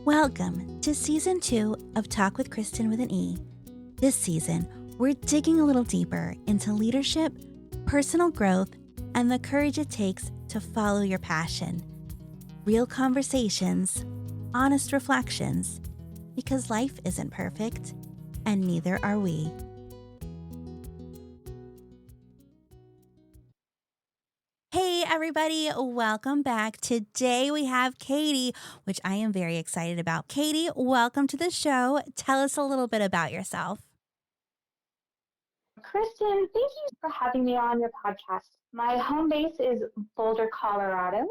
Welcome to Season 2 of Talk with Kristen with an E. This season, we're digging a little deeper into leadership, personal growth, and the courage it takes to follow your passion. Real conversations, honest reflections, because life isn't perfect, and neither are we. Hey everybody, welcome back. Today we have Caity, which I am very excited about. Caity, welcome to the show. Tell us a little bit about yourself. Kristen, thank you for having me on your podcast. My home base is Boulder, Colorado.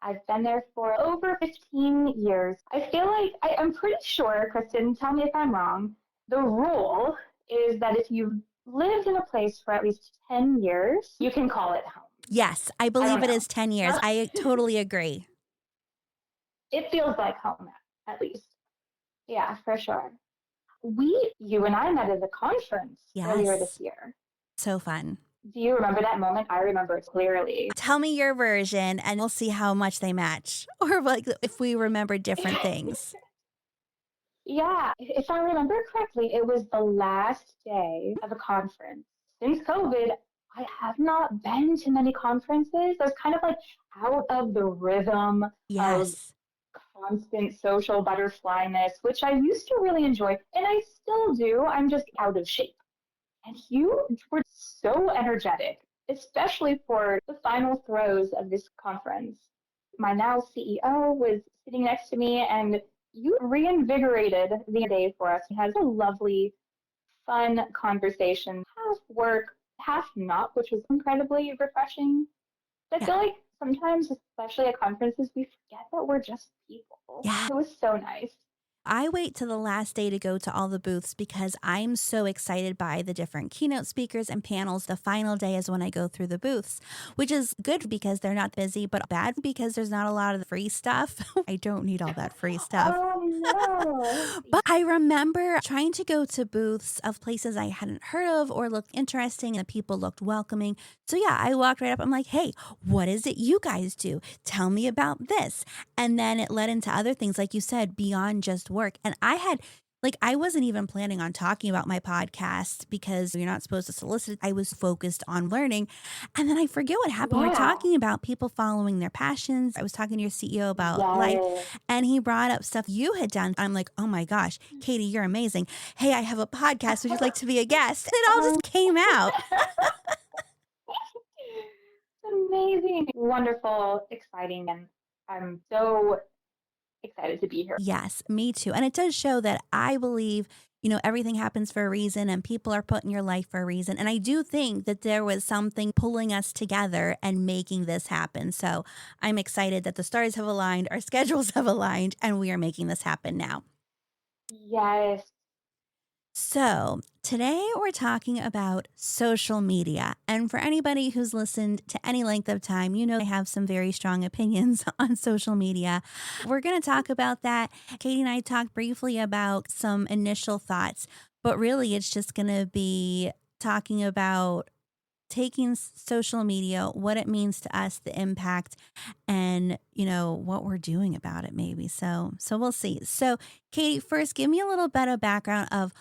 I've been there for over 15 years. I feel like I'm pretty sure, Kristen, tell me if I'm wrong, the rule is that if you've lived in a place for at least 10 years, you can call it home. Yes, I believe it is 10 years. I totally agree. It feels like home, at least. Yeah, for sure. You and I met at a conference earlier this year. So fun. Do you remember that moment? I remember it clearly. Tell me your version and we'll see how much they match or like if we remember different things. Yeah, if I remember correctly, it was the last day of a conference. Since COVID, I have not been to many conferences. I was kind of like out of the rhythm of constant social butterflyness, which I used to really enjoy, and I still do. I'm just out of shape. And you were so energetic, especially for the final throes of this conference. My now CEO was sitting next to me, and you reinvigorated the day for us. We had a lovely, fun conversation, half work, half not, which was incredibly refreshing. I feel like sometimes, especially at conferences, we forget that we're just people. Yeah. It was so nice. I wait to the last day to go to all the booths because I'm so excited by the different keynote speakers and panels. The final day is when I go through the booths, which is good because they're not busy, but bad because there's not a lot of the free stuff. I don't need all that free stuff. Oh, no. But I remember trying to go to booths of places I hadn't heard of or looked interesting and the people looked welcoming. So yeah, I walked right up. I'm like, hey, what is it you guys do? Tell me about this. And then it led into other things, like you said, beyond just work. And I wasn't even planning on talking about my podcast because you're not supposed to solicit. I was focused on learning. And then I forget what happened. Yeah. We're talking about people following their passions. I was talking to your CEO about life, and he brought up stuff you had done. I'm like, oh my gosh, Caity, you're amazing. Hey, I have a podcast. Would you like to be a guest? And it all just came out. Amazing, wonderful, exciting, and I'm so excited to be here. Yes, me too. And it does show that I believe, everything happens for a reason and people are put in your life for a reason. And I do think that there was something pulling us together and making this happen. So I'm excited that the stars have aligned, our schedules have aligned, and we are making this happen now. Yes. So today we're talking about social media. And for anybody who's listened to any length of time, I have some very strong opinions on social media. We're going to talk about that. Caity and I talked briefly about some initial thoughts, but really it's just going to be talking about taking social media, what it means to us, the impact, and what we're doing about it maybe. So we'll see. So Caity, first give me a little bit of background of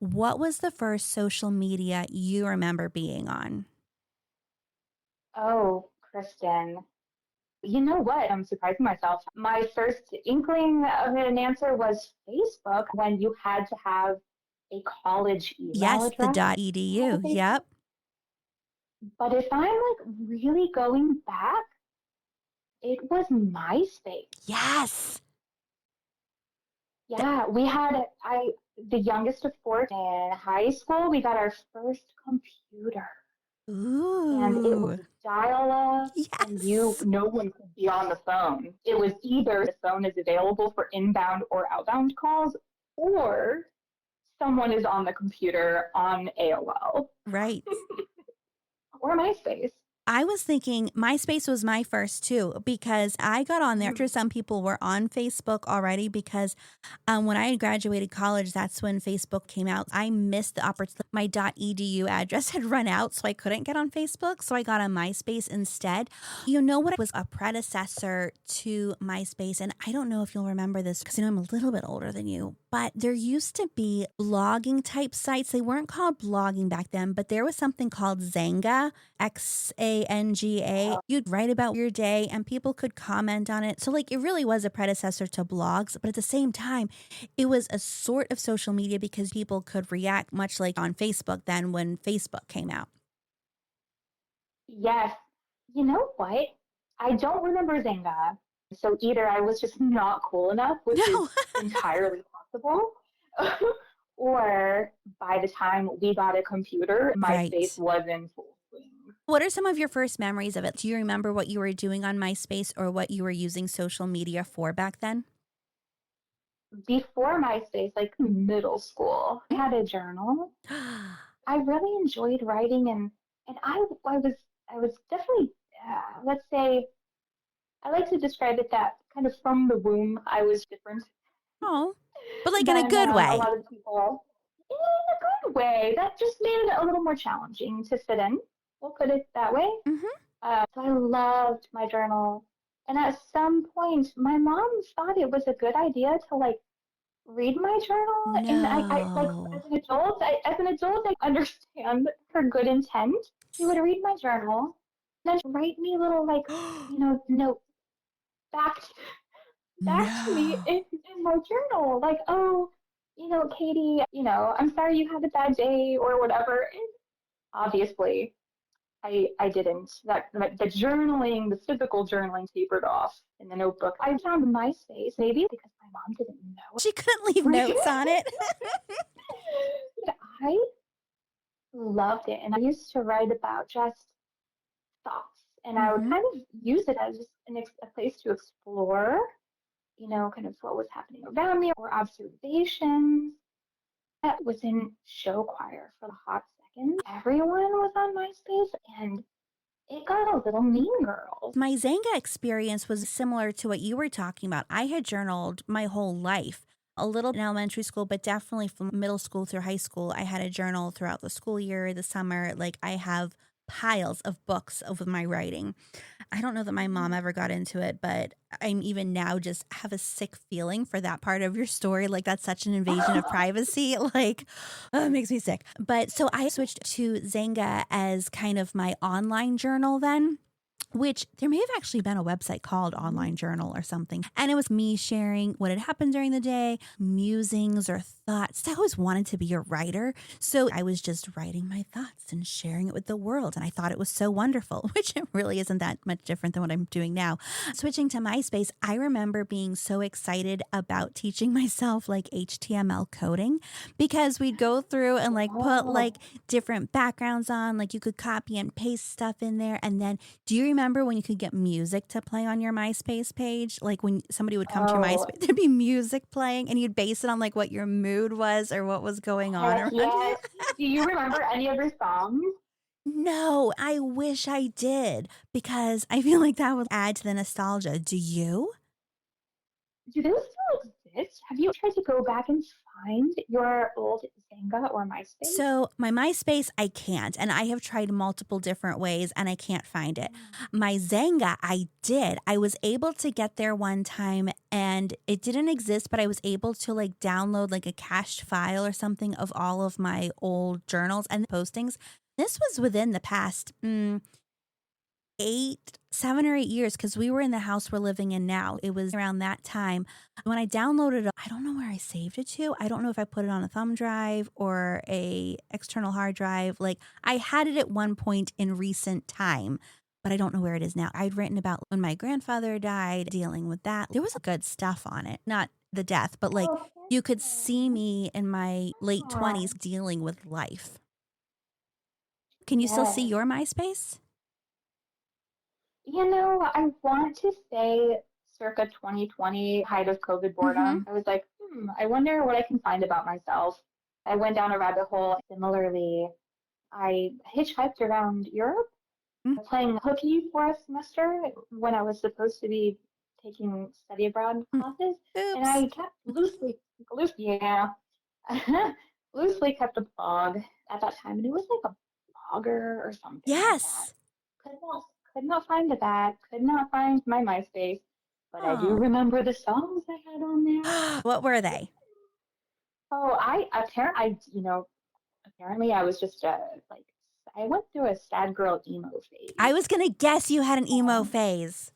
what was the first social media you remember being on? Oh, Kristen. You know what? I'm surprising myself. My first inkling of an answer was Facebook, when you had to have a college email address. Yes, the .edu. Yep. But if I'm really going back, it was MySpace. Yes. Yeah, we had the youngest of four in high school. We got our first computer. Ooh. And it was dial-up, yes. And no one could be on the phone. It was either the phone is available for inbound or outbound calls, or someone is on the computer on AOL. Right. Or MySpace. I was thinking MySpace was my first too, because I got on there after Mm. some people were on Facebook already because when I had graduated college, that's when Facebook came out. I missed the opportunity. My .edu address had run out, so I couldn't get on Facebook. So I got on MySpace instead. You know what was a predecessor to MySpace? And I don't know if you'll remember this because I'm a little bit older than you, but there used to be blogging type sites. They weren't called blogging back then, but there was something called Xanga, Xanga. Oh, You'd write about your day and people could comment on it. So, like, it really was a predecessor to blogs, but at the same time, it was a sort of social media because people could react much like on Facebook then when Facebook came out. yes. You know what? I don't remember Zynga. So either I was just not cool enough, which is No. entirely possible, or by the time we got a computer, MySpace Right. was in full swing. What are some of your first memories of it? Do you remember what you were doing on MySpace or what you were using social media for back then? Before MySpace, like middle school, I had a journal. I really enjoyed writing, and I was definitely let's say I like to describe it that kind of from the womb I was different Oh, but like in a than good a way. lot of people in a good way. That just made it a little more challenging to fit in. We'll put it that way. Hmm. So I loved my journal. And at some point, my mom thought it was a good idea to like read my journal. And I like No. as an adult, I understand her good intent. She would read my journal, then she'd write me little like, notes back to me No. in my journal, like, oh, Caity, I'm sorry you had a bad day or whatever. And obviously, I didn't. The journaling, the physical journaling tapered off in the notebook. I found MySpace, maybe because my mom didn't know She couldn't leave it. notes on it. I loved it, and I used to write about just thoughts, and I would Hmm. kind of use it as just a place to explore, kind of what was happening around me or observations. I was in show choir for a hot second. Everyone was on MySpace, and it got a little mean girls. My Zanga experience was similar to what you were talking about. I had journaled my whole life, a little in elementary school, but definitely from middle school through high school. I had a journal throughout the school year, the summer. Like I have piles of books of my writing. I don't know that my mom ever got into it, but I'm even now just have a sick feeling for that part of your story. Like that's such an invasion of privacy. Like, oh, it makes me sick. But so I switched to Zanga as kind of my online journal then. Which there may have actually been a website called Online Journal or something. And it was me sharing what had happened during the day, musings or thoughts. I always wanted to be a writer. So I was just writing my thoughts and sharing it with the world. And I thought it was so wonderful, which it really isn't that much different than what I'm doing now. Switching to MySpace, I remember being so excited about teaching myself like HTML coding because we'd go through and like put like Oh, different backgrounds on, like you could copy and paste stuff in there. And then do you remember when you could get music to play on your MySpace page? Like when somebody would come to your oh, MySpace, there'd be music playing and you'd base it on like what your mood was or what was going on heck around you. yes. Do you remember any of your songs? No, I wish I did because I feel like that would add to the nostalgia. Do you? Do those still exist? Have you tried to go back and find your old Zanga or MySpace? So my MySpace, I can't, and I have tried multiple different ways, and I can't find it. My Zanga, I did. I was able to get there one time, and it didn't exist, but I was able to like download like a cached file or something of all of my old journals and postings. This was within the past 7 or 8 years because we were in the house we're living in now. It was around that time when I downloaded it. I don't know where I saved it to. I don't know if I put it on a thumb drive or a external hard drive. Like I had it at one point in recent time, but I don't know where it is now. I'd written about when my grandfather died, dealing with that. There was good stuff on it, not the death, but like Oh, you could see me in my late yeah. 20s dealing with life. Can you still see Yes. your MySpace? I want to say circa 2020, height of COVID Mm-hmm. boredom. I was like, I wonder what I can find about myself. I went down a rabbit hole. Similarly, I hitchhiked around Europe Mm. playing hooky for a semester when I was supposed to be taking study abroad Mm. classes, and Oops. I kept yeah, loosely kept a blog at that time, and it was like a blogger or something like that. Yes. Could not could not find the back, could not find my MySpace, but I do Oh. remember the songs I had on there. What were they? Oh, apparently I was just like I went through a sad girl emo I phase. was going to guess you had an emo Um, phase.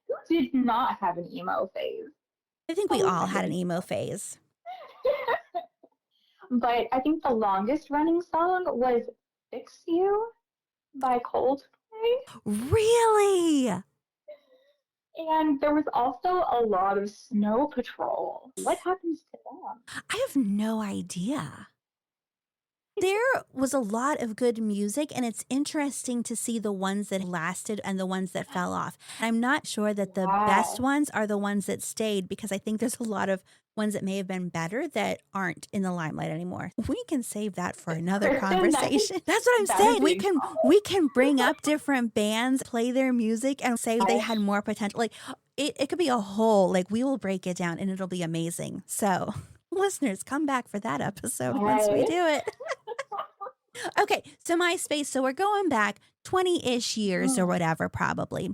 who did not have an emo phase? I think we Who all had had an an emo emo phase. phase? But I think the longest running song was Fix You by Coldplay. Really? And there was also a lot of Snow Patrol. What happens to them? I have no idea. There was a lot of good music, and it's interesting to see the ones that lasted and the ones that fell off. I'm not sure that the best Yes. ones are the ones that stayed because I think there's a lot of ones that may have been better that aren't in the limelight anymore. We can save that for another Kristen, conversation. That's what I'm that is saying. We being can promised. we can bring up different bands, play their music, and say they had more potential. Like it could be a whole, like we will break it down and it'll be amazing. So listeners, come back for that episode once we Yes. do it. Okay, so MySpace, so we're going back 20-ish years or Mm, whatever, probably.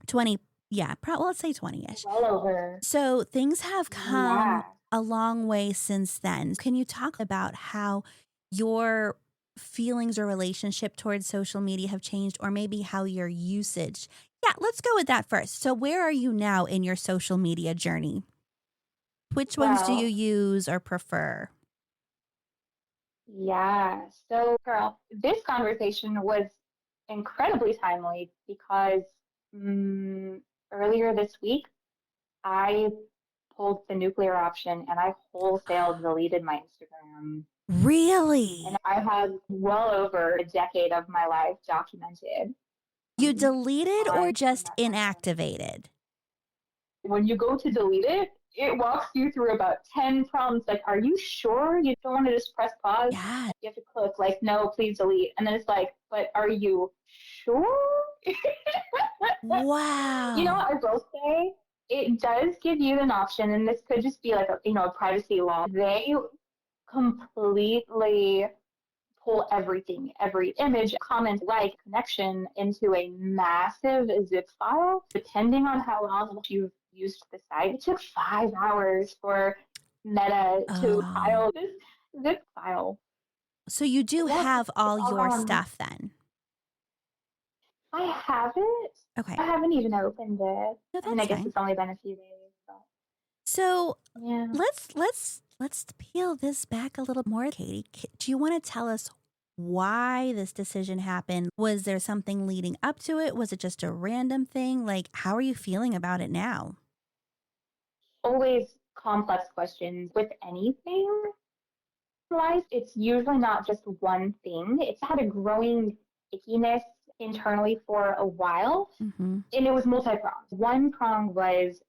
20, yeah, let's say 20-ish. well over. So things have come Yeah. a long way since then. Can you talk about how your feelings or relationship towards social media have changed, or maybe how your usage? Yeah, let's go with that first. So where are you now in your social media journey? Which ones do you Well, use or prefer? yeah. So, girl, this conversation was incredibly timely because mm, earlier this week, I pulled the nuclear option and I wholesale deleted my Instagram. And Really? I have well over a decade of my life documented You deleted or on just that platform. inactivated? When you go to delete it, it walks you through about 10 prompts like, are you sure you don't want to just press pause? Yeah. You have to click like, no, please delete. And then it's like, but are you sure? Wow. I will say it does give you an option, and this could just be like a privacy law. They completely pull everything, every image, comment, like, connection into a massive zip file. Depending on how long you've used the site, it took 5 hours for Meta to Oh. compile this zip file. So you But do yes, have it's all all your gone. stuff then? I haven't. Okay. I haven't even opened it. No, I mean, I that's guess fine. it's only been a few days, but So yeah. let's peel this back a little more, Caity. Do you want to tell us why this decision happened? Was there something leading up to it? Was it just a random thing? Like, how are you feeling about it now? Always complex questions with anything in life. It's usually not just one thing. It's had a growing ickiness internally for a while, Mm-hmm. and it was multi-pronged. One prong was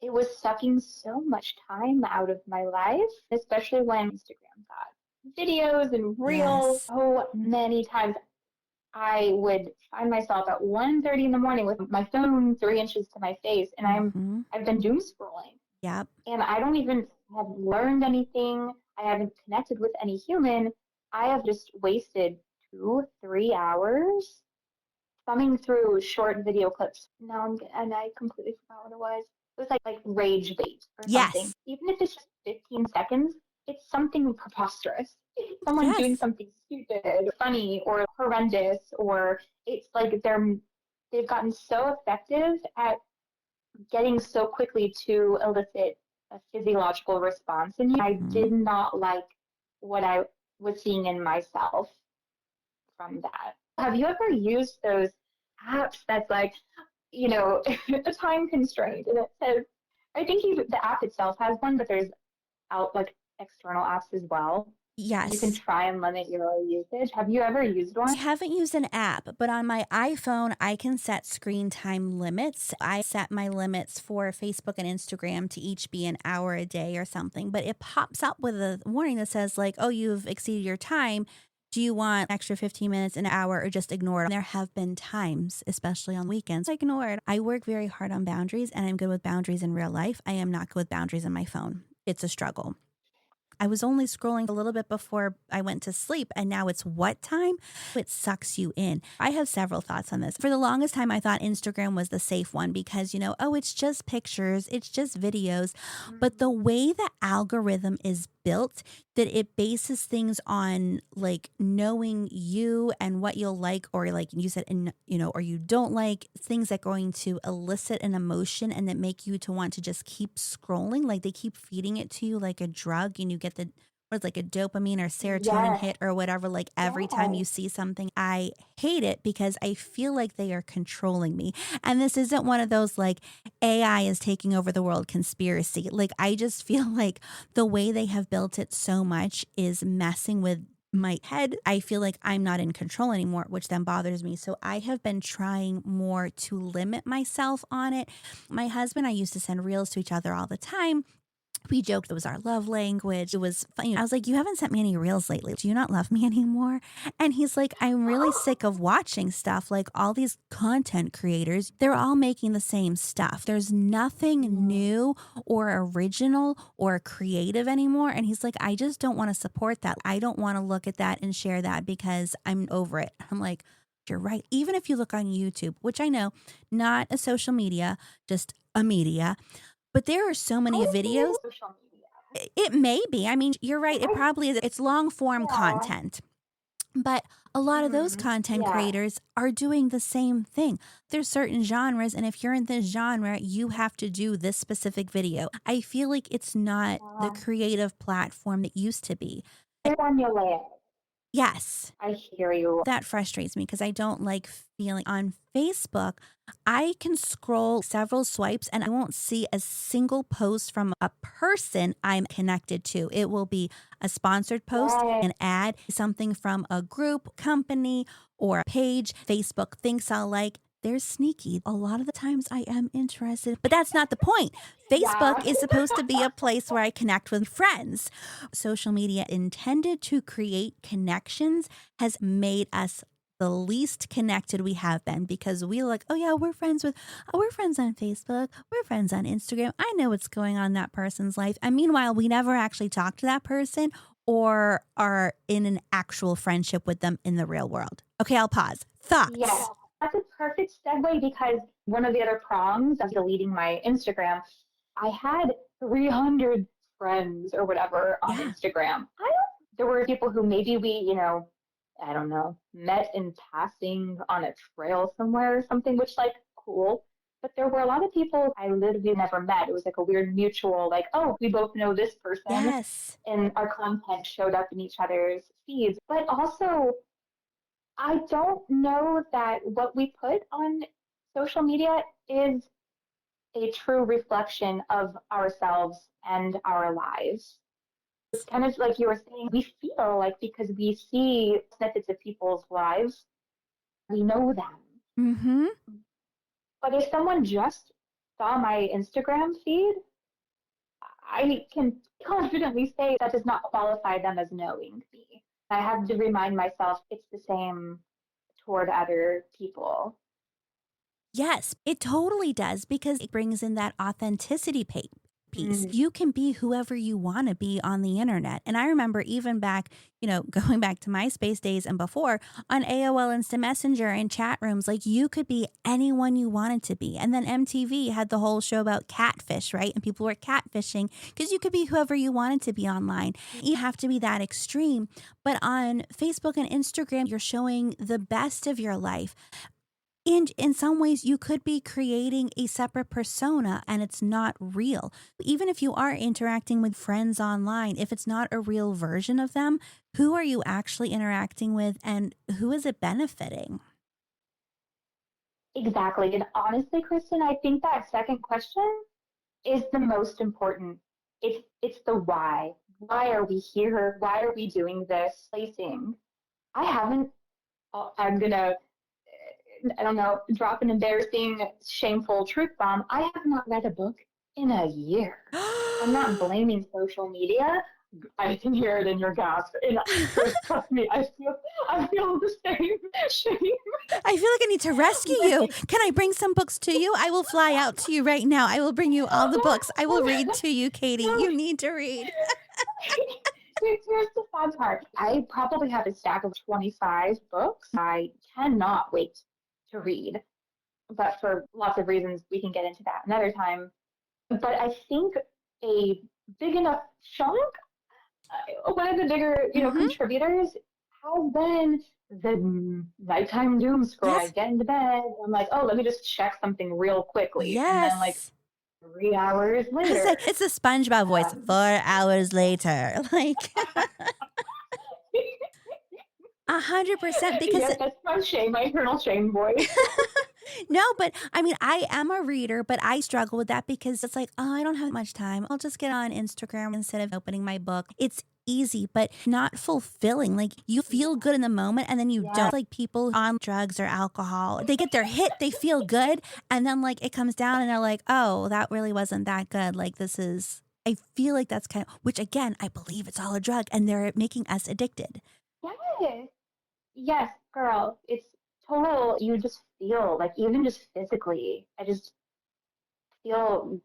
it was sucking so much time out of my life, especially when Instagram got videos and reels. Yes. So many times I would find myself at 1:30 in the morning with my phone 3 inches to my face, and Mm-hmm. I've been doom scrolling, Yep. and I don't even have learned anything. I haven't connected with any human. I have just wasted 2, 3 hours thumbing through short video clips. And I completely forgot what it was. It was like rage bait or something. Yes. Even if it's just 15 seconds, it's something preposterous. Someone doing Yes. something stupid, funny, or horrendous, or it's like they've gotten so effective at getting so quickly to elicit a physiological response in you. I Mm-hmm. did not like what I was seeing in myself from that. Have you ever used those apps that's like, a time constraint and it says, I think the app itself has one, but there's out like external apps as well. You can Yes. try and limit your usage. Have you ever used one? I haven't used an app, but on my iPhone, I can set screen time limits. I set my limits for Facebook and Instagram to each be an hour a day or something, but it pops up with a warning that says, like, oh, you've exceeded your time. Do you want extra 15 minutes, an hour, or just ignore it? There have been times, especially on weekends, I ignored. I work very hard on boundaries and I'm good with boundaries in real life. I am not good with boundaries on my phone. It's a struggle. I was only scrolling a little bit before I went to sleep, and now it's what time? It sucks you in. I have several thoughts on this. For the longest time, I thought Instagram was the safe one because, oh, it's just pictures, it's just videos. But the way the algorithm is built, that it bases things on like knowing you and what you'll like, or like you said, or you don't like things that are going to elicit an emotion and that make you to want to just keep scrolling. Like they keep feeding it to you like a drug, and you get what's like a dopamine or serotonin Yes, hit or whatever. Like every time you yes, see something, I hate it because I feel like they are controlling me. And this isn't one of those like AI is taking over the world conspiracy. Like I just feel like the way they have built it so much is messing with my head. I feel like I'm not in control anymore, which then bothers me. So I have been trying more to limit myself on it. My husband, I used to send reels to each other all the time. We joked it was our love language. It was funny. I was like, you haven't sent me any reels lately. Do you not love me anymore? And he's like, I'm really sick of watching stuff. Like all these content creators, they're all making the same stuff. There's nothing new or original or creative anymore. And he's like, I just don't want to support that. I don't want to look at that and share that because I'm over it. I'm like, you're right. Even if you look on YouTube, which I know, not a social media, just a media, but there are so I many would say videos. it's social media. It may be. I mean, you're right. It I, probably is. It's long form yeah, content. But a lot of those content yeah, creators are doing the same thing. There's certain genres, and if you're in this genre, you have to do this specific video. I feel like it's not the yeah. creative platform that used to be. Formulaic. Yes, I hear you. that frustrates me because I don't like feeling on Facebook. I can scroll several swipes and I won't see a single post from a person I'm connected to. It will be a sponsored post, Yes, an ad, something from a group, company, or a page. Facebook thinks I'll like. They're sneaky. A lot of the times I am interested, but that's not the point. Facebook yeah. is supposed to be a place where I connect with friends. Social media intended to create connections has made us the least connected we have been because we like, oh yeah, we're friends on Facebook, we're friends on Instagram. I know what's going on in that person's life. And meanwhile, we never actually talk to that person or are in an actual friendship with them in the real world. Okay, I'll pause. Yes, Thoughts? that's a perfect segue because one of the other prongs of deleting my Instagram, I had 300 friends or whatever on Yeah. Instagram. There were people who maybe we, I don't know, met in passing on a trail somewhere or something, which like cool. But there were a lot of people I literally never met. It was like a weird mutual, like, oh, we both know this person, Yes. and our content showed up in each other's feeds. But also, I don't know that what we put on social media is a true reflection of ourselves and our lives. It's kind of like you were saying, we feel like because we see snippets of people's lives, we know them. Mm-hmm. But if someone just saw my Instagram feed, I can confidently say that does not qualify them as knowing me. I have to remind myself it's the same toward other people. Yes, it totally does because it brings in that authenticity piece. Mm. You can be whoever you want to be on the internet. And I remember even back, going back to MySpace days and before on AOL Instant Messenger and chat rooms, like you could be anyone you wanted to be. And then MTV had the whole show about catfish, right? And people were catfishing because you could be whoever you wanted to be online. You have to be that extreme. But on Facebook and Instagram, you're showing the best of your life. And in some ways, you could be creating a separate persona and it's not real. Even if you are interacting with friends online, if it's not a real version of them, who are you actually interacting with and who is it benefiting? Exactly. And honestly, Kristen, I think that second question is the most important. It's the why. Why are we here? Why are we doing this placing? I haven't I'm gonna I don't know, drop an embarrassing, shameful truth bomb. I have not read a book in a year. I'm not blaming social media. I can hear it in your gasp. And trust me, I feel the same shame. I feel like I need to rescue you. Can I bring some books to you? I will fly out to you right now. I will bring you all the books. I will read to you, Caity. No, You need to read. here's the fun part. I probably have a stack of 25 books I cannot wait to read, but for lots of reasons, we can get into that another time. But I think a big enough chunk, one of the bigger, Mm-hmm. contributors has been the nighttime doom scroll. I Yes. get into bed, I'm like, oh, let me just check something real quickly. And then, like, Yes. 3 hours It's later, like it's a SpongeBob voice. um, 4 hours later, like 100% because yes, that's my shame, my internal shame voice. no, but I mean, I am a reader, but I struggle with that because it's like, oh, I don't have much time. I'll just get on Instagram instead of opening my book. It's easy, but not fulfilling. Like you feel good in the moment and then you Yeah. don't. Like people on drugs or alcohol, they get their hit, they feel good. And then like it comes down and they're like, oh, that really wasn't that good. Like this is, I feel like that's kind of, which again, I believe it's all a drug and they're making us addicted. Yes. Yes, girl. It's total. You just feel like, even just physically, I just feel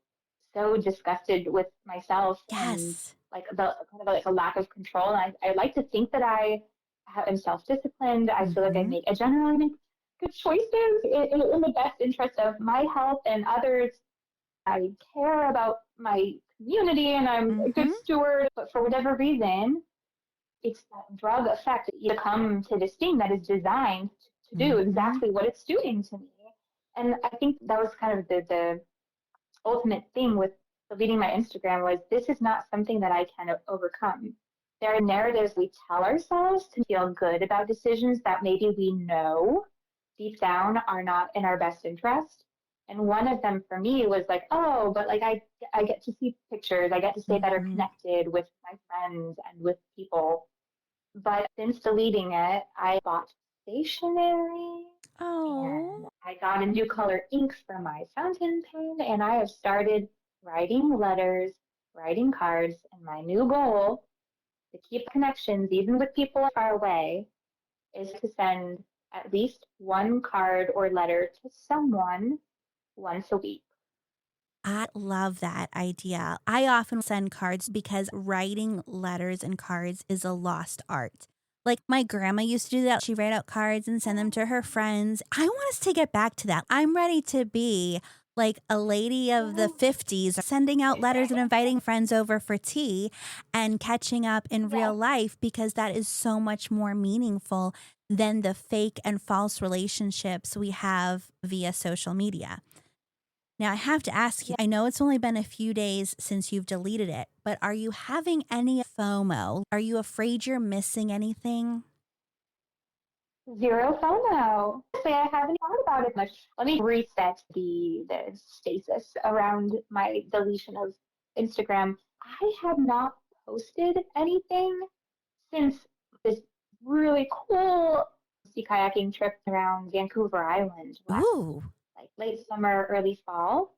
so disgusted with myself and Yes. like the kind of like a lack of control. And I like to think that am self-disciplined. I feel like Mm-hmm. I generally make good choices in the best interest of my health and others. I care about my community and I'm a Mm-hmm. good steward. But for whatever reason, it's that drug effect. You come to this thing that is designed to do Mm-hmm. exactly what it's doing to me. And I think that was kind of the ultimate thing with deleting my Instagram was this is not something that I can overcome. There are narratives we tell ourselves to feel good about decisions that maybe we know deep down are not in our best interest. And one of them for me was like, oh, but like I get to see pictures, I get to stay better Mm-hmm. connected with my friends and with people. But since deleting it, I bought stationery and Oh. I got a new color ink for my fountain pen, and I have started writing letters, writing cards, and my new goal to keep connections, even with people far away, is to send at least one card or letter to someone once a week. I love that idea. I often send cards because writing letters and cards is a lost art. Like my grandma used to do that. She write out cards and send them to her friends. I want us to get back to that. I'm ready to be like a lady of the 50s, sending out letters and inviting friends over for tea and catching up in real Yes, life because that is so much more meaningful than the fake and false relationships we have via social media. Now, I have to ask you, yes. I know it's only been a few days since you've deleted it, but are you having any FOMO? Are you afraid you're missing anything? Zero FOMO. Honestly, I haven't thought about it much. Let me reset the stasis around my deletion of Instagram. I have not posted anything since this really cool sea kayaking trip around Vancouver Island last, Ooh, like, late summer, early fall.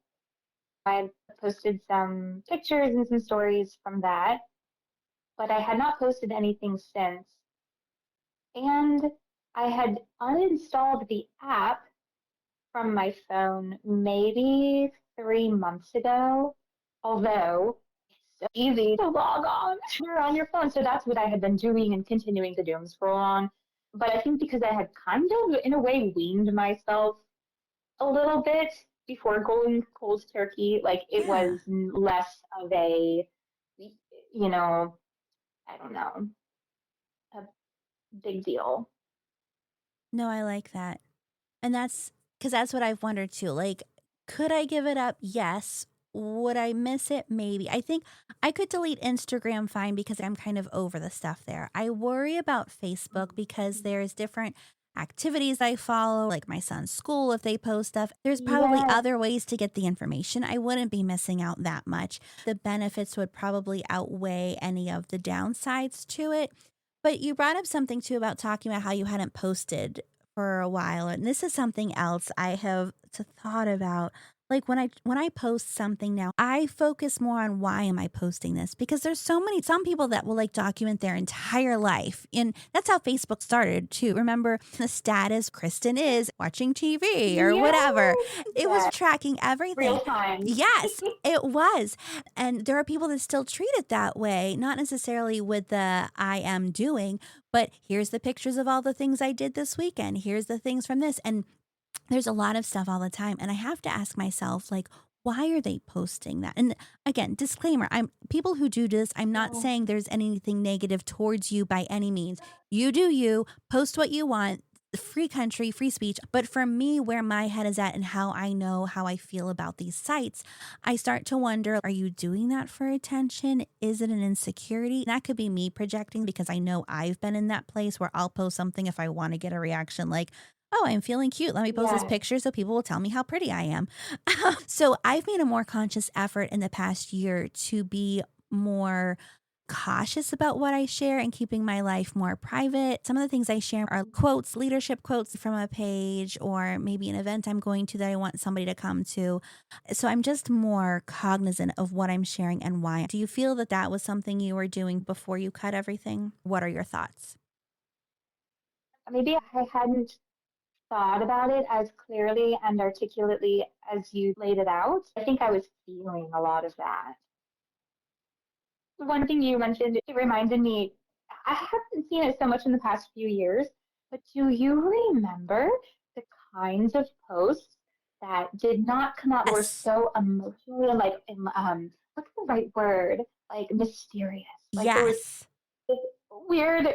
I posted some pictures and some stories from that, but I had not posted anything since. And I had uninstalled the app from my phone maybe 3 months ago, although it's so easy to log on. You're on your phone. So that's what I had been doing and continuing to doom scroll on. But I think because I had kind of, in a way, weaned myself a little bit before going cold turkey, like it yeah. was less of a, you know, I don't know, a big deal. No, I like that. And that's because that's what I've wondered too. Like, could I give it up? Yes. Would I miss it? Maybe. I think I could delete Instagram fine because I'm kind of over the stuff there. I worry about Facebook because there's different activities I follow, like my son's school, if they post stuff. There's probably Yes. other ways to get the information. I wouldn't be missing out that much. The benefits would probably outweigh any of the downsides to it. But you brought up something too about talking about how you hadn't posted for a while. And this is something else I have thought about. Like when I post something now, I focus more on why am I posting this? Because there's some people that will like document their entire life. And that's how Facebook started too. Remember the status Kristen is watching TV or Yes, whatever. It was yes, tracking real everything. time. Yes, it was. And there are people that still treat it that way, not necessarily with the I am doing, but here's the pictures of all the things I did this weekend. Here's the things from this. And there's a lot of stuff all the time, and I have to ask myself, like, why are they posting that? And again, disclaimer, I'm people who do this, I'm not Oh, saying there's anything negative towards you by any means. You do you, post what you want, free country, free speech. But for me, where my head is at and how I know how I feel about these sites, I start to wonder, are you doing that for attention? Is it an insecurity? That could be me projecting because I know I've been in that place where I'll post something if I want to get a reaction like, oh, I'm feeling cute. Let me post this yes. picture so people will tell me how pretty I am. So I've made a more conscious effort in the past year to be more cautious about what I share and keeping my life more private. Some of the things I share are quotes, leadership quotes from a page, or maybe an event I'm going to that I want somebody to come to. So I'm just more cognizant of what I'm sharing and why. Do you feel that that was something you were doing before you cut everything? What are your thoughts? Maybe I hadn't thought about it as clearly and articulately as you laid it out. I think I was feeling a lot of that. One thing you mentioned, it reminded me, I haven't seen it so much in the past few years, but do you remember the kinds of posts that did not come out, were Yes. so emotionally like, what's the right word? Like mysterious. Like there was Yes. this weird,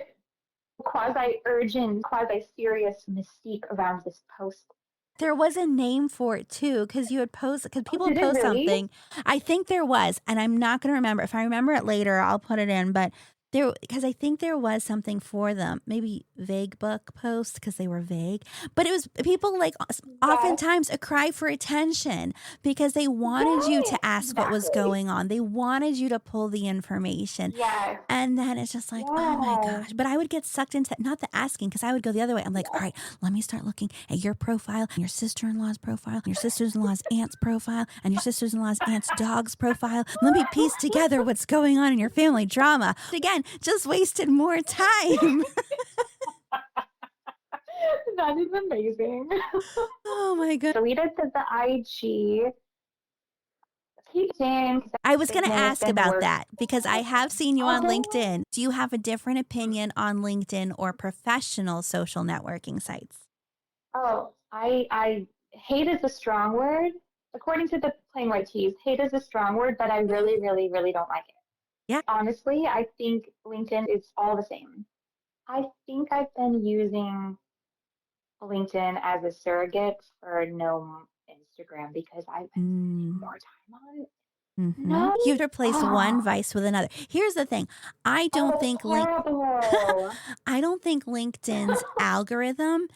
quasi urgent, quasi serious mystique around this post. There was a name for it too, because you would post, because Oh, people would did it post really? something. I think there was, and I'm not going to remember. If I remember it later, I'll put it in. But there, because I think there was something for them, maybe vague book posts because they were vague. But it was people like Yes. oftentimes a cry for attention because they wanted you Yes. to ask what was Exactly. going on. They wanted you to pull the information. Yes. And then it's just like, oh my Yes. gosh. But I would get sucked into that, not the asking, because I would go the other way. I'm like, all Yes. right, let me start looking at your profile, your sister in law's profile, your sister in law's aunt's profile, and your sister in law's aunt's dog's profile. Let me piece together what's going on in your family drama. Again, just wasted more time. That is amazing. Oh my God. Deleted the IG. Keep saying I was going to business ask and about work. that because I have seen you on Okay. LinkedIn. Do you have a different opinion on LinkedIn or professional social networking sites? Oh, I hate is a strong word. According to the plain white teas, hate is a strong word, but I Mhm. really, really, really don't like it. Yeah. Honestly, I think LinkedIn is all the same. I think I've been using LinkedIn as a surrogate for no Instagram because I've been spending Mm. more time on it. Mhm. No. You've replaced one Oh, vice with another. Here's the thing. I oh, don't that's think link terrible. I don't think LinkedIn's algorithm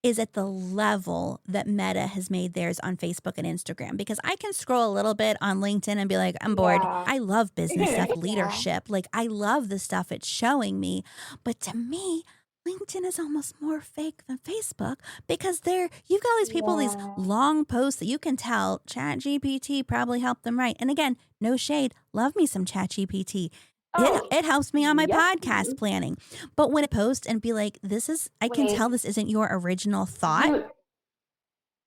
is at the level that Meta has made theirs on Facebook and Instagram because I can scroll a little bit on LinkedIn and be like, I'm bored. Yeah. I love business stuff, Yeah. leadership. Like, I love the stuff it's showing me. But to me, LinkedIn is almost more fake than Facebook because you've got all these people, these Yeah. long posts that you can tell ChatGPT probably helped them write. And again, no shade, love me some ChatGPT. It Oh, it helps me on my yes, podcast please. planning. But when it posts and be like, I can tell Wait, this isn't your original thought. you,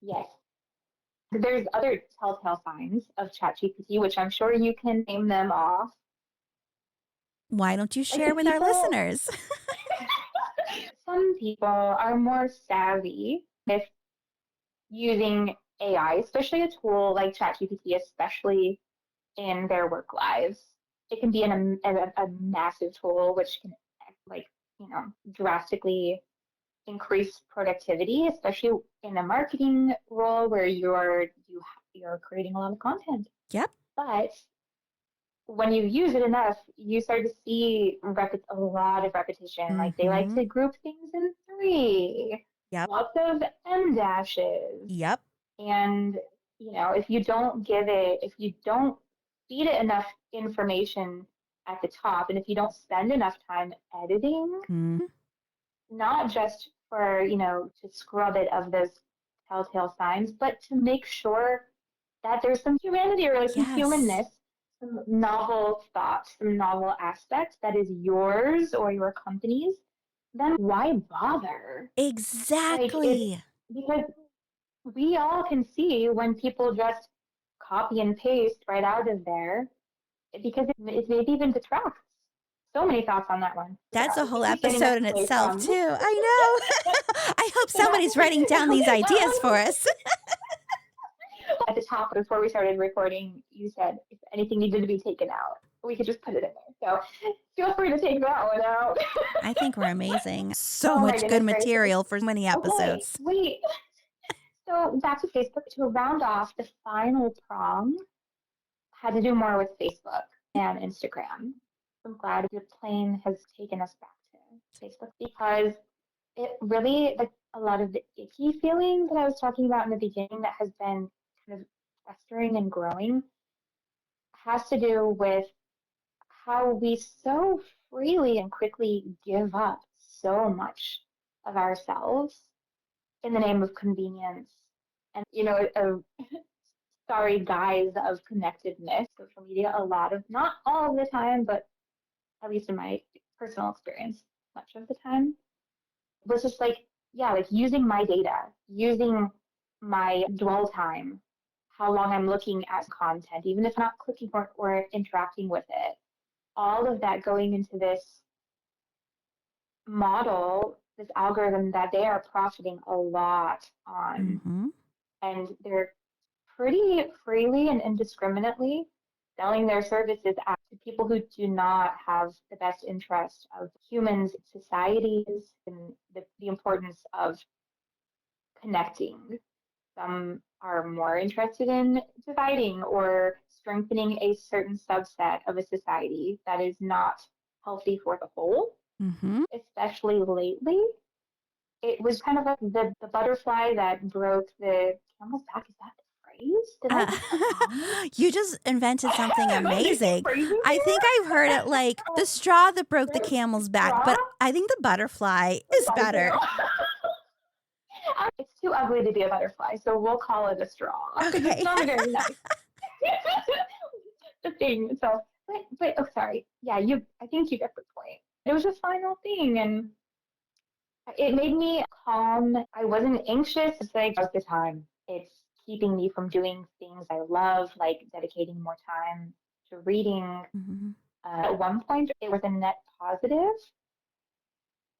yes. There's other telltale signs of ChatGPT, which I'm sure you can name them off. Why don't you Like share if with our people, listeners? some people are more savvy with using AI, especially a tool like ChatGPT, especially in their work lives. It can be a massive tool which can like, drastically increase productivity, especially in a marketing role where you're creating a lot of content. Yep. But when you use it enough, you start to see a lot of repetition. Like they like Mhm. to group things in three, Yep. lots of M dashes. Yep. And, if you don't feed it enough information at the top, and if you don't spend enough time editing, Mhm. not just for, to scrub it of those telltale signs, but to make sure that there's some humanity or like some Yes. humanness, some novel thoughts, some novel aspects that is yours or your company's, then why bother? Like it's Exactly. because we all can see when people just copy and paste right out of there because it maybe even detracts. So many thoughts on that one. That's a Sorry, whole we're getting episode in away itself, from. too. I know. I hope Yeah. somebody's writing down these ideas for us. At the top, before we started recording, you said if anything needed to be taken out, we could just put it in there. So feel free to take that one out. I think we're amazing. So Oh my much good goodness gracious. material for many Okay, episodes. wait. So back to Facebook. To round off, the final prong had to do more with Facebook and Instagram. I'm glad the plane has taken us back to Facebook because it really, like a lot of the icky feeling that I was talking about in the beginning that has been kind of festering and growing has to do with how we so freely and quickly give up so much of ourselves in the name of convenience and, a sorry guise of connectedness. Social media, a lot of, not all of the time, but at least in my personal experience, much of the time, was just like, yeah, like using my data, using my dwell time, how long I'm looking at content, even if I'm not clicking or interacting with it, all of that going into this model, this algorithm that they are profiting a lot on. Hmm. And they're pretty freely and indiscriminately selling their services out to people who do not have the best interest of humans, societies, and the importance of connecting. Some are more interested in dividing or strengthening a certain subset of a society that is not healthy for the whole, Hmm. especially lately. It was kind of like the butterfly that broke the camel's back. Is that the phrase? Did I Uh, get that wrong? you just invented something Am I making amazing. phrases I think here? I've heard it like the straw that broke the camel's back, Straw? but I think the butterfly The is better. butterfly. It's too ugly to be a butterfly, so we'll call it a straw because it's Okay. not very nice. The thing. So, but oh, sorry. Yeah, you. I think you get the point. It was a final thing, and it made me calm. I wasn't anxious. It's like most of the time. It's keeping me from doing things I love, like dedicating more time to reading. Hmm. At one point, it was a net positive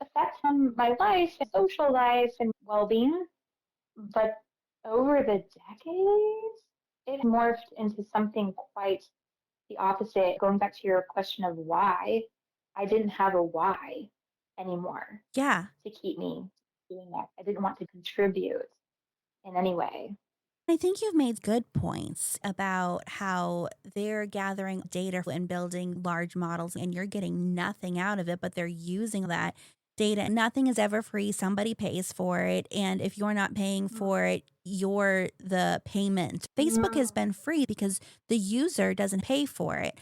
effect on my life, social life, and well-being. But over the decades, it morphed into something quite the opposite. Going back to your question of why, I didn't have a why anymore Yeah. to keep me doing that. I didn't want to contribute in any way. I think you've made good points about how they're gathering data and building large models, and you're getting nothing out of it, but they're using that data. Nothing is ever free. Somebody pays for it. And if you're not paying for it, you're the payment. Facebook has been free because the user doesn't pay for it,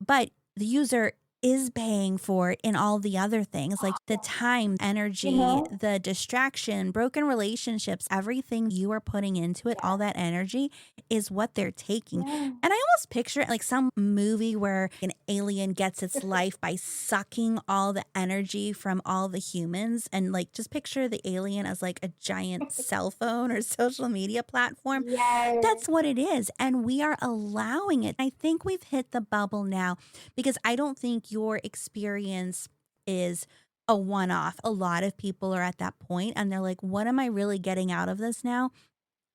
but the user is paying for it in all the other things like the time, You energy, know? the distraction, broken relationships, everything you are putting into it, Yeah. all that energy is what they're taking. Yeah. And I almost picture it like some movie where an alien gets its life by sucking all the energy from all the humans. And like just picture the alien as like a giant cell phone or social media platform. Yes. That's what it is. And we are allowing it. I think we've hit the bubble now because I don't think your experience is a one off. A lot of people are at that point and they're like, what am I really getting out of this now?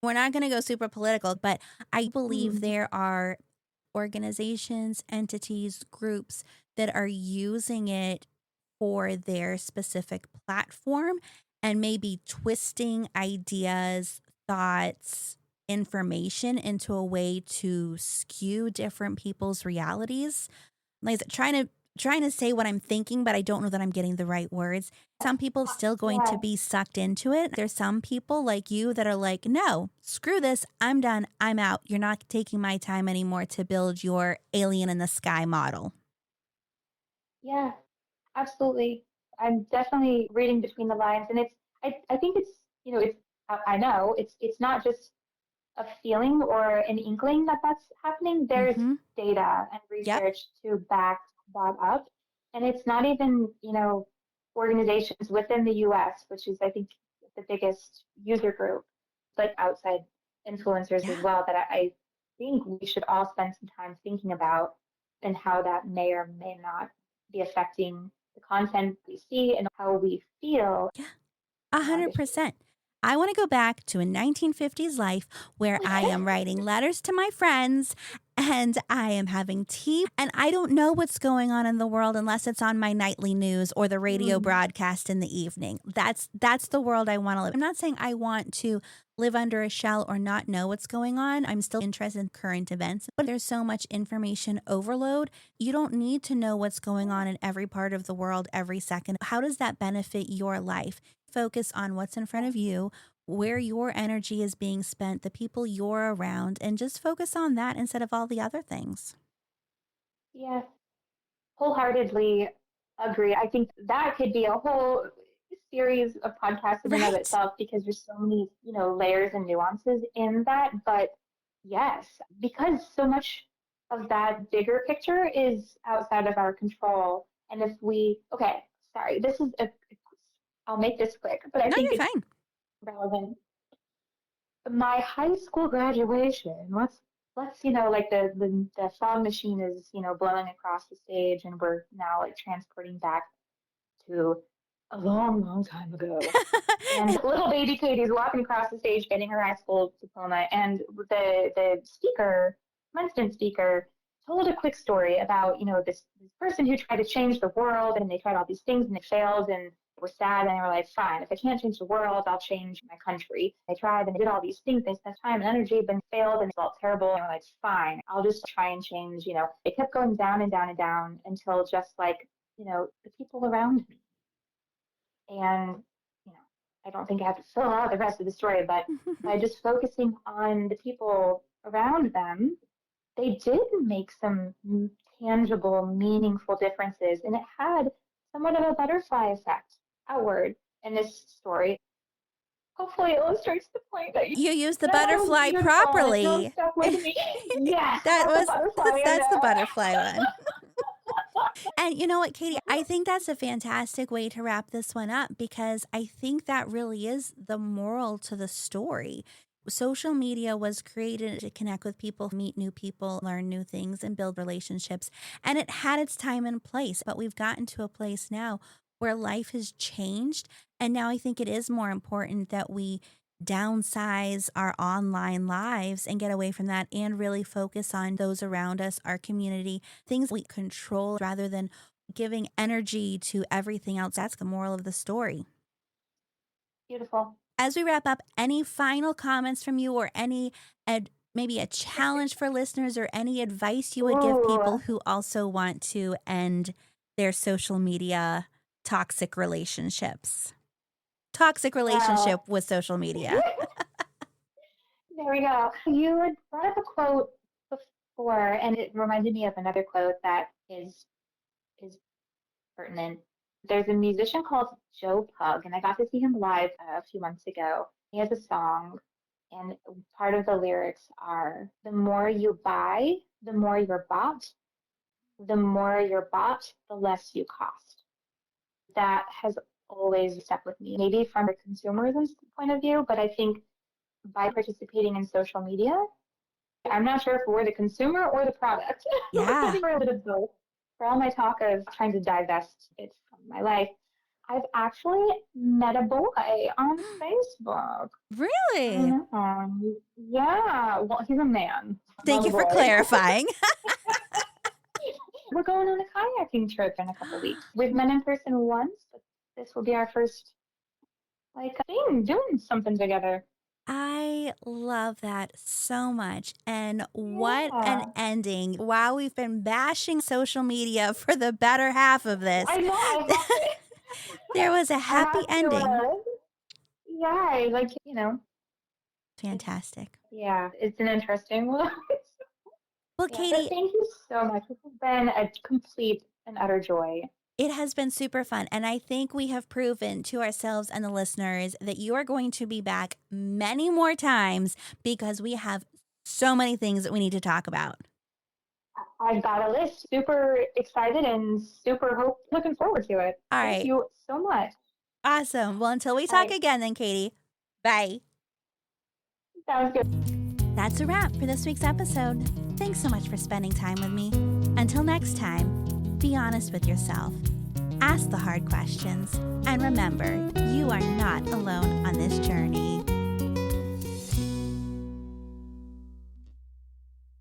We're not going to go super political, but I believe Mm. there are organizations, entities, groups that are using it for their specific platform and maybe twisting ideas, thoughts, information into a way to skew different people's realities. Like I said, trying to say what I'm thinking, but I don't know that I'm getting the right words. Some people still going to Yeah. be sucked into it. There's some people like you that are like, no, screw this. I'm done. I'm out. You're not taking my time anymore to build your alien in the sky model. Yeah. Absolutely. I'm definitely reading between the lines, and I think it's, it's, I know it's not just a feeling or an inkling that that's happening, there's Mm-hmm. data and Yep. research to back that up. And it's not even, organizations within the US, which is, I think, the biggest user group, but outside influencers as Yeah. well, that I think we should all spend some time thinking about and how that may or may not be affecting the content we see and how we feel Yeah. in our industry. 100%. I want to go back to a 1950s life where I am writing letters to my friends and I am having tea and I don't know what's going on in the world unless it's on my nightly news or the radio Mm, broadcast in the evening. That's the world I want to live. I'm not saying I want to live under a shell or not know what's going on. I'm still interested in current events, but there's so much information overload. You don't need to know what's going on in every part of the world every second. How does that benefit your life? Focus on what's in front yeah, of you, where your energy is being spent, the people you're around, and just focus on that instead of all the other things. yeah, wholeheartedly agree. I think that could be a whole series of podcasts in and of Right? itself because there's so many, layers and nuances in that. But yes, because so much of that bigger picture is outside of our control. And if okay, sorry, I'll make this quick, but I No, think you're it's fine. relevant. My high school graduation, let's like the fog machine is blowing across the stage and we're now like transporting back to a long time ago, and little baby Katie's walking across the stage getting her high school diploma. And the speaker, commencement speaker, told a quick story about, this person who tried to change the world and they tried all these things and they failed and were sad and they were like, fine, if I can't change the world, I'll change my country. They tried and they did all these things, they spent time and energy, but they failed and they felt terrible. And they were like, fine, I'll just try and change. It kept going down and down and down until just like, the people around me. And, I don't think I have to fill out the rest of the story, but by just focusing on the people around them, they did make some tangible, meaningful differences. And it had somewhat of a butterfly effect outward in this story. Hopefully, it illustrates the point that You used the that was butterfly beautiful and it really properly. stuck with me. Yes, that that's a was butterfly in that's the there. butterfly one. And you know what, Katie? I think that's a fantastic way to wrap this one up because I think that really is the moral to the story. Social media was created to connect with people, meet new people, learn new things, and build relationships. And it had its time and place, but we've gotten to a place now where life has changed. And now I think it is more important that we downsize our online lives and get away from that and really focus on those around us, our community, things we control rather than giving energy to everything else. That's the moral of the story. Beautiful. As we wrap up, any final comments from you or maybe a challenge for listeners or any advice you would give people Ooh, who also want to end their social media toxic relationships? Toxic relationship well, with social media. there we go. You had brought up a quote before, and it reminded me of another quote that is pertinent. There's a musician called Joe Pug, and I got to see him live a few months ago. He has a song, and part of the lyrics are, "The more you buy, the more you're bought. The more you're bought, the less you cost." That has always stuck with me. Maybe from a consumerism point of view, but I think by participating in social media, I'm not sure if we're the consumer or the product. I Yeah. think we're a bit of both. For all my talk of trying to divest it from my life, I've actually met a boy on Facebook. Really? Yeah, well, he's a man, Thank not a you for boy. clarifying. We're going on a kayaking trip in a couple weeks. We've met in person once, but this will be our first like thing doing something together. I love that so much. And what an Yeah, ending. Wow, we've been bashing social media for the better half of this. I know. I have to. There was a I happy have to. ending. Yeah, like it's Fantastic. yeah, it's an interesting one. Well, Yeah, but Katie, thank you so much. This has been a complete and utter joy. It has been super fun. And I think we have proven to ourselves and the listeners that you are going to be back many more times because we have so many things that we need to talk about. I've got a list. Super excited and looking forward to it. All Thank right. you so much. Awesome. Well, until we All talk right. again, then, Caity, bye. Sounds good. That's a wrap for this week's episode. Thanks so much for spending time with me. Until next time, be honest with yourself, ask the hard questions, and remember, you are not alone on this journey.